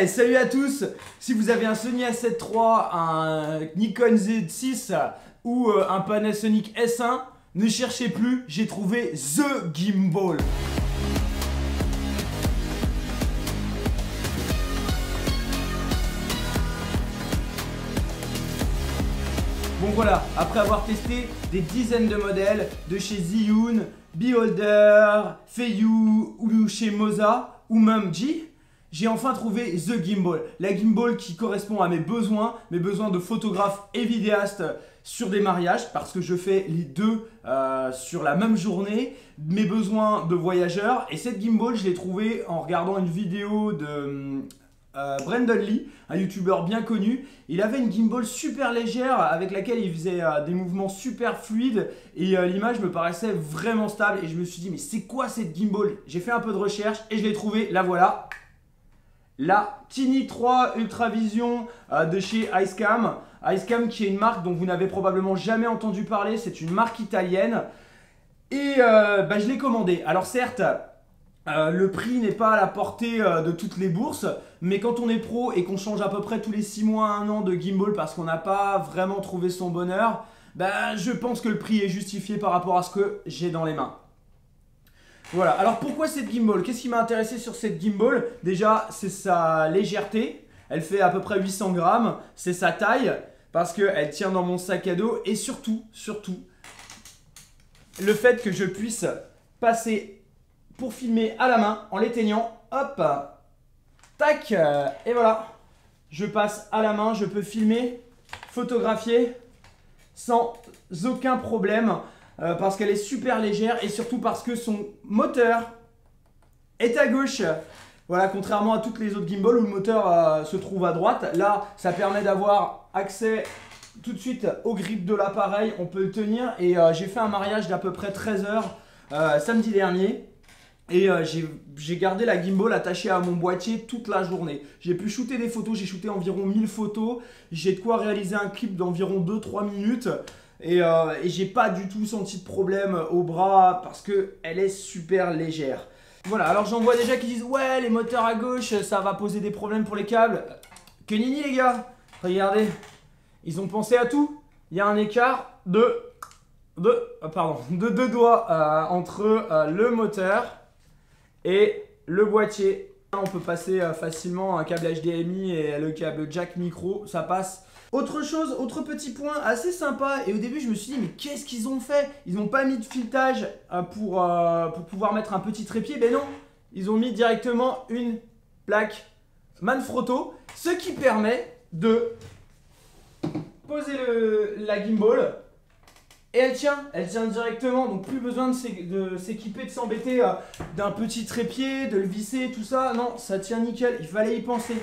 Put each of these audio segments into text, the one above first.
Salut à tous. Si vous avez un Sony A7 III, un Nikon Z6 ou un Panasonic S1, ne cherchez plus, j'ai trouvé The Gimbal. Bon voilà, après avoir testé des dizaines de modèles de chez Zhiyun, Beholder, Feiyu ou chez Moza ou même G, j'ai enfin trouvé The Gimbal. La gimbal qui correspond à mes besoins de photographe et vidéaste sur des mariages, parce que je fais les deux sur la même journée, mes besoins de voyageur. Et cette gimbal, je l'ai trouvée en regardant une vidéo de Brandon Lee, un youtubeur bien connu. Il avait une gimbal super légère avec laquelle il faisait des mouvements super fluides et l'image me paraissait vraiment stable. Et je me suis dit, mais c'est quoi cette gimbal? J'ai fait un peu de recherche et je l'ai trouvée, la voilà. La Tiny 3 Ultra Vision de chez Icecam. Icecam qui est une marque dont vous n'avez probablement jamais entendu parler, c'est une marque italienne. Et je l'ai commandé. Alors certes, le prix n'est pas à la portée de toutes les bourses, mais quand on est pro et qu'on change à peu près tous les 6 mois à 1 an de gimbal parce qu'on n'a pas vraiment trouvé son bonheur, je pense que le prix est justifié par rapport à ce que j'ai dans les mains. Voilà, alors pourquoi cette gimbal? Qu'est-ce qui m'a intéressé sur cette gimbal? Déjà, c'est sa légèreté. Elle fait à peu près 800 grammes. C'est sa taille, parce qu'elle tient dans mon sac à dos. Et surtout, le fait que je puisse passer pour filmer à la main en l'éteignant. Hop, tac, et voilà. Je passe à la main, je peux filmer, photographier sans aucun problème. Parce qu'elle est super légère et surtout parce que son moteur est à gauche. Voilà, contrairement à toutes les autres gimbals où le moteur se trouve à droite. Là, ça permet d'avoir accès tout de suite au grip de l'appareil. On peut le tenir et j'ai fait un mariage d'à peu près 13 heures samedi dernier. Et j'ai gardé la gimbal attachée à mon boîtier toute la journée. J'ai pu shooter des photos, j'ai shooté environ 1000 photos. J'ai de quoi réaliser un clip d'environ 2-3 minutes. Et j'ai pas du tout senti de problème au bras parce qu'elle est super légère. Voilà, alors j'en vois déjà qui disent ouais, les moteurs à gauche ça va poser des problèmes pour les câbles. Que nini les gars, regardez, ils ont pensé à tout. Il y a un écart de 2 doigts entre le moteur et le boîtier. On peut passer facilement un câble HDMI et le câble jack micro, ça passe. Autre chose, autre petit point assez sympa, et au début je me suis dit mais qu'est-ce qu'ils ont fait? Ils n'ont pas mis de filetage pour pouvoir mettre un petit trépied, ben non, ils ont mis directement une plaque Manfrotto, ce qui permet de poser la gimbal et elle tient directement, donc plus besoin de s'équiper, de s'embêter d'un petit trépied, de le visser, tout ça, non, ça tient nickel, il fallait y penser.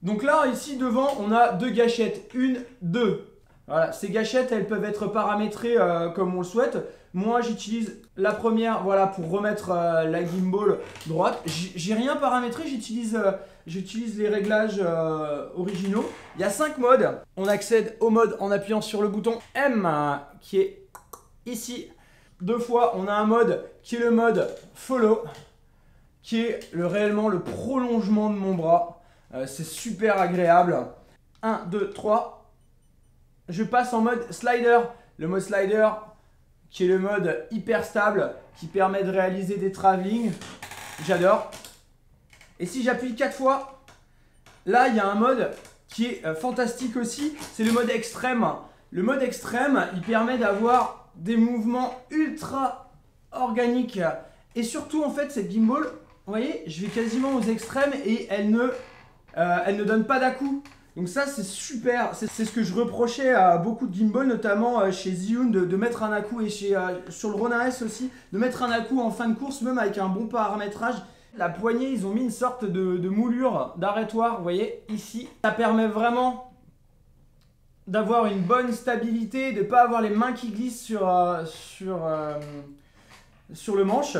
Donc là, ici devant, on a 2 gâchettes. 1, 2. Voilà, ces gâchettes, elles peuvent être paramétrées comme on le souhaite. Moi, j'utilise la première, voilà, pour remettre la gimbal droite. J'ai rien paramétré, j'utilise les réglages originaux. Il y a 5 modes. On accède au mode en appuyant sur le bouton M, qui est ici. 2 fois, on a un mode qui est le mode Follow, qui est réellement le prolongement de mon bras. C'est super agréable. 1, 2, 3. Je passe en mode slider. Le mode slider qui est le mode hyper stable qui permet de réaliser des travelling. J'adore. Et si j'appuie 4 fois, là il y a un mode qui est fantastique aussi. C'est le mode extrême. Le mode extrême, il permet d'avoir des mouvements ultra organiques. Et surtout en fait cette gimbal, vous voyez, je vais quasiment aux extrêmes et elle ne donne pas d'à-coup. Donc ça c'est super, c'est ce que je reprochais à beaucoup de gimbal, notamment chez Zhiyun, de mettre un à-coup et sur le Ronin S aussi, de mettre un à-coup en fin de course, même avec un bon paramétrage. La poignée, ils ont mis une sorte de moulure d'arrêtoir, vous voyez, ici. Ça permet vraiment d'avoir une bonne stabilité, de ne pas avoir les mains qui glissent sur le manche.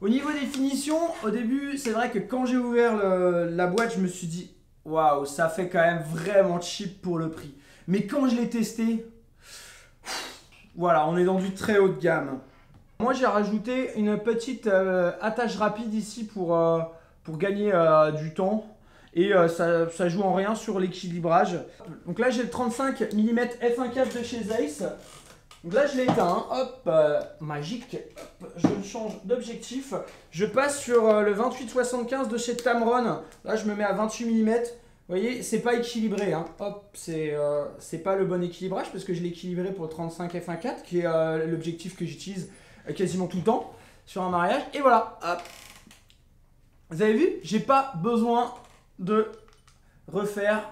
Au niveau des finitions, au début, c'est vrai que quand j'ai ouvert la boîte, je me suis dit waouh, ça fait quand même vraiment cheap pour le prix. Mais quand je l'ai testé, voilà, on est dans du très haut de gamme. Moi, j'ai rajouté une petite attache rapide ici pour gagner du temps. et ça joue en rien sur l'équilibrage. Donc là j'ai le 35 mm f1.4 de chez Zeiss. Donc là je l'ai éteint, hop, magique, hop, je change d'objectif. Je passe sur le 28-75 de chez Tamron. Là je me mets à 28 mm. Vous voyez, c'est pas équilibré, hein. Hop, c'est pas le bon équilibrage parce que je l'ai équilibré pour le 35 f1.4 qui est l'objectif que j'utilise quasiment tout le temps sur un mariage. Et voilà, hop. Vous avez vu, j'ai pas besoin de refaire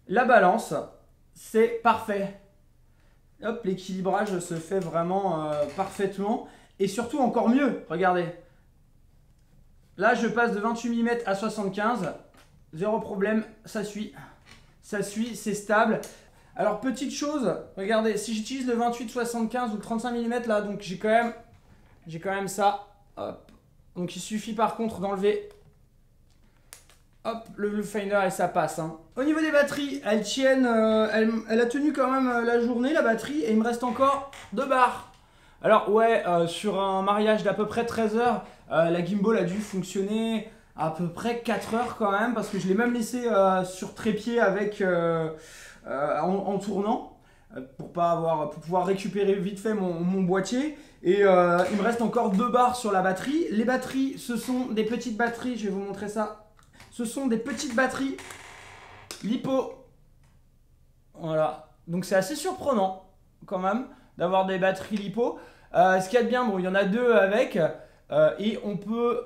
la balance, c'est parfait. Hop, l'équilibrage se fait vraiment parfaitement et surtout encore mieux, regardez. Là, je passe de 28 mm à 75. Zéro problème, ça suit, c'est stable. Alors petite chose, regardez, si j'utilise le 28-75 ou le 35 mm là, donc j'ai quand même ça. Hop. Donc il suffit par contre d'enlever hop, le viewfinder et ça passe. Hein. Au niveau des batteries, elles tiennent, elle a tenu quand même la journée la batterie et il me reste encore 2 barres. Alors ouais, sur un mariage d'à peu près 13 heures, la gimbal a dû fonctionner à peu près 4 heures quand même parce que je l'ai même laissé sur trépied avec en tournant pour pouvoir récupérer vite fait mon boîtier et il me reste encore 2 barres sur la batterie. Les batteries, ce sont des petites batteries, je vais vous montrer ça. Ce sont des petites batteries LiPo. Voilà, donc c'est assez surprenant quand même d'avoir des batteries LiPo. Ce qu'il y a de bien, bon, il y en a 2 avec et on peut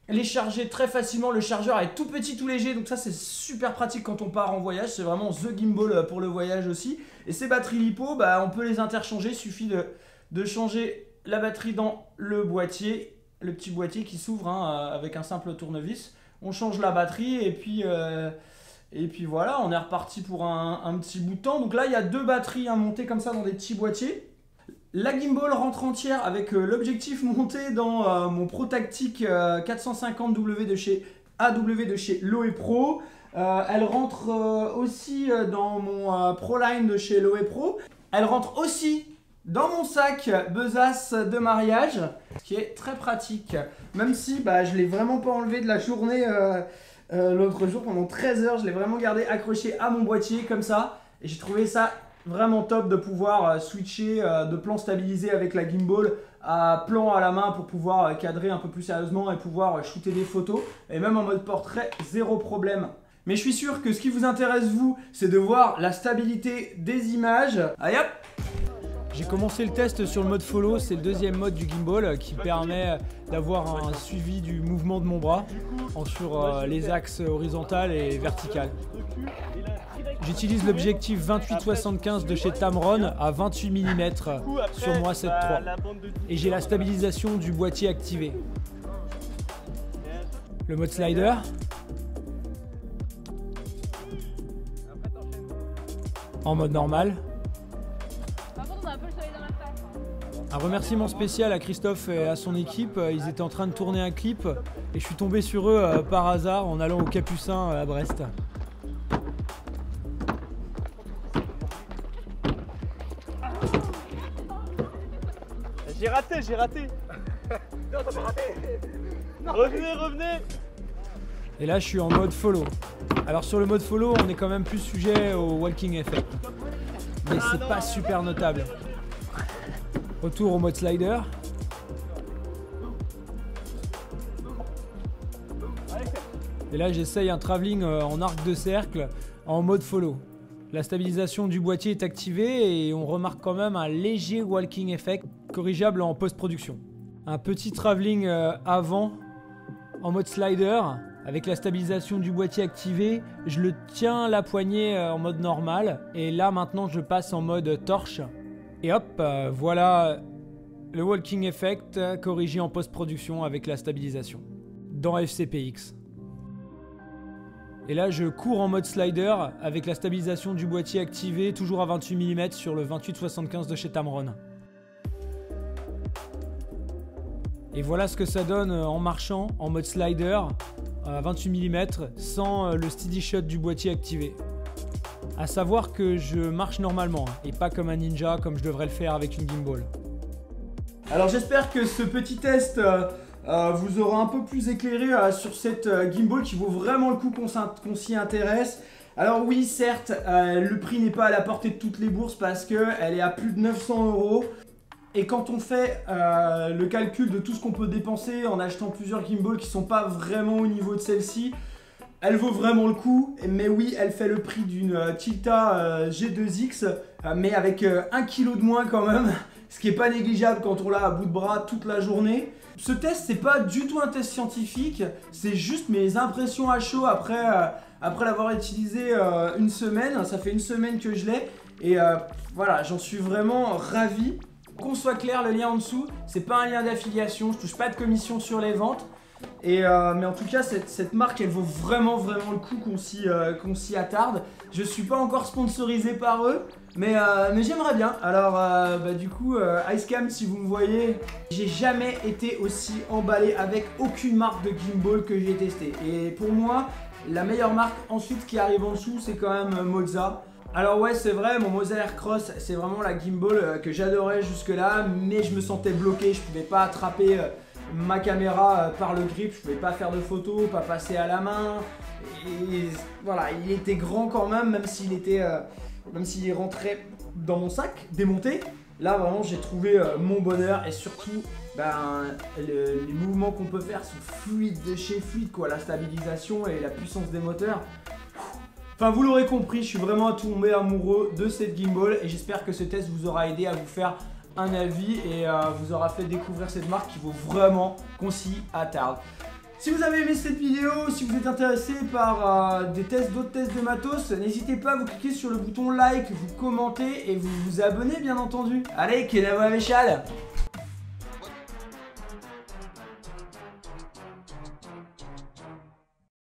les charger très facilement. Le chargeur est tout petit, tout léger, donc ça c'est super pratique quand on part en voyage. C'est vraiment the gimbal pour le voyage aussi. Et ces batteries LiPo, bah, on peut les interchanger. Il suffit de changer la batterie dans le boîtier, le petit boîtier qui s'ouvre hein, avec un simple tournevis. On change la batterie et puis voilà, on est reparti pour un petit bout de temps. Donc là il y a 2 batteries hein, montées comme ça dans des petits boîtiers. La gimbal rentre entière avec l'objectif monté dans mon ProTactic 450W de chez AW de chez Loe Pro. Elle rentre aussi dans mon ProLine de chez Loe Pro. Elle rentre aussi dans mon sac besace de mariage, ce qui est très pratique. Même si bah, je ne l'ai vraiment pas enlevé de la journée l'autre jour, pendant 13 heures, je l'ai vraiment gardé accroché à mon boîtier comme ça. Et j'ai trouvé ça vraiment top de pouvoir switcher de plan stabilisé avec la gimbal à plan à la main pour pouvoir cadrer un peu plus sérieusement et pouvoir shooter des photos. Et même en mode portrait, zéro problème. Mais je suis sûr que ce qui vous intéresse vous, c'est de voir la stabilité des images. Allez hop! J'ai commencé le test sur le mode follow, c'est le deuxième mode du gimbal qui permet d'avoir un suivi du mouvement de mon bras sur les axes horizontal et vertical. J'utilise l'objectif 28-75 de chez Tamron à 28 mm sur moi 7.3 et j'ai la stabilisation du boîtier activé. Le mode slider. En mode normal. Un remerciement spécial à Christophe et à son équipe. Ils étaient en train de tourner un clip et je suis tombé sur eux par hasard en allant au Capucin à Brest. J'ai raté. Non, t'as pas raté. Non. Revenez. Et là, je suis en mode follow. Alors sur le mode follow, on est quand même plus sujet au walking effect. Mais c'est pas super notable. Retour au mode slider. Et là, j'essaye un travelling en arc de cercle en mode follow. La stabilisation du boîtier est activée et on remarque quand même un léger walking effect corrigeable en post-production. Un petit travelling avant en mode slider avec la stabilisation du boîtier activée. Je le tiens la poignée en mode normal et là maintenant je passe en mode torche. Et hop, voilà le walking effect corrigé en post-production avec la stabilisation dans FCPX. Et là, je cours en mode slider avec la stabilisation du boîtier activé, toujours à 28 mm sur le 28-75 de chez Tamron. Et voilà ce que ça donne en marchant en mode slider à 28 mm sans le steady shot du boîtier activé. À savoir que je marche normalement et pas comme un ninja comme je devrais le faire avec une gimbal. Alors j'espère que ce petit test vous aurez un peu plus éclairé sur cette gimbal qui vaut vraiment le coup qu'on s'y intéresse. Alors oui, certes, le prix n'est pas à la portée de toutes les bourses parce qu'elle est à plus de 900 €. Et quand on fait le calcul de tout ce qu'on peut dépenser en achetant plusieurs gimbals qui sont pas vraiment au niveau de celle-ci, elle vaut vraiment le coup. Mais oui, elle fait le prix d'une Tilta G2X, mais avec 1 kg de moins quand même, ce qui est pas négligeable quand on l'a à bout de bras toute la journée. Ce test, c'est pas du tout un test scientifique, c'est juste mes impressions à chaud après l'avoir utilisé une semaine. Ça fait une semaine que je l'ai et voilà, j'en suis vraiment ravi. Qu'on soit clair, le lien en dessous, c'est pas un lien d'affiliation, je touche pas de commission sur les ventes. Mais en tout cas, cette marque, elle vaut vraiment le coup qu'on s'y attarde. Je suis pas encore sponsorisé par eux, mais j'aimerais bien. Alors, du coup, Icecam, si vous me voyez, j'ai jamais été aussi emballé avec aucune marque de gimbal que j'ai testé. Et pour moi, la meilleure marque ensuite qui arrive en dessous, c'est quand même Moza. Alors ouais, c'est vrai, mon Moza Aircross, c'est vraiment la gimbal que j'adorais jusque là, mais je me sentais bloqué, je pouvais pas attraper ma caméra par le grip, je pouvais pas faire de photos, pas passer à la main. Et voilà, il était grand quand même s'il rentrait dans mon sac démonté. Là vraiment j'ai trouvé mon bonheur et surtout les mouvements qu'on peut faire sont fluides de chez fluide quoi, la stabilisation et la puissance des moteurs. Enfin vous l'aurez compris, je suis vraiment tombé amoureux de cette gimbal et j'espère que ce test vous aura aidé à vous faire un avis et vous aura fait découvrir cette marque qui vaut vraiment qu'on s'y attarde. Si vous avez aimé cette vidéo, si vous êtes intéressé par d'autres tests de matos, n'hésitez pas à vous cliquer sur le bouton like, vous commentez et vous vous abonnez bien entendu. Allez, Kenavo Avechal!